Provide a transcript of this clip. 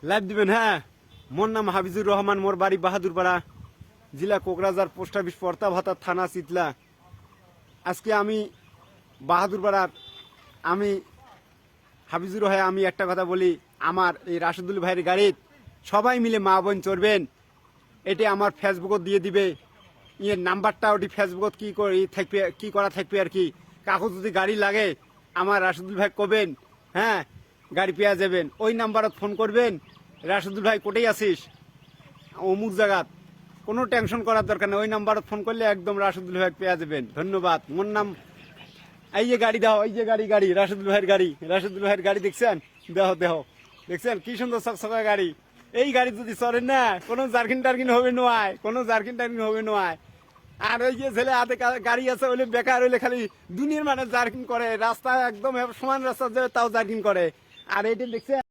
Live দিবেন। হ্যাঁ, মোর নাম হাফিজুর রহমান, মোর বাড়ি বাহাদুরপাড়া, জেলা কোকরাঝার, পোস্ট অফিস পর্তা ভাতা, থানা চিতলা। আজকে আমি বাহাদুরপাড়ার, আমি হাফিজুর হয়ে আমি একটা কথা বলি, আমার এই রাশেদুল ভাইয়ের গাড়িত সবাই মিলে মা বোন চড়বেন। এটি আমার ফেসবুকত দিয়ে দিবে, ইয়ের নাম্বারটা ওটি ফেসবুকত কি করা থাকবে আর কি। কাকু যদি গাড়ি লাগে আমার রাশেদুল ভাই কবেন, হ্যাঁ গাড়ি পেয়ে যাবেন। ওই নাম্বারত ফোন করবেন, রাশেদুল ভাই কোটেই আসিস অমুক জায়গাত, কোনো টেনশন করার দরকার নেই। ওই নাম্বারত ফোন করলে একদম রাশেদুল ভাই পেয়ে যাবেন। ধন্যবাদ। মোর নাম, এই যে গাড়ি দাও, এই যে গাড়ি রাশেদুল ভাইয়ের গাড়ি, রাশেদুল ভাইয়ের গাড়ি দেখছেন? দেহ দেখছেন কি সুন্দর চকচকা গাড়ি। এই গাড়ি যদি চড়েন না, কোনো জার্কিন টার্কিন হবে নয়, কোনো জার্কিন টার্কিন হবে নয়। আর ওই যে ছেলে হাতে গাড়ি আছে ওইলে বেকার হইলে খালি দুনিয়ার মানে জার্কিং করে, রাস্তা একদম সমান রাস্তা যাবে তাও জার্কিং করে। আর এইটা দেখছে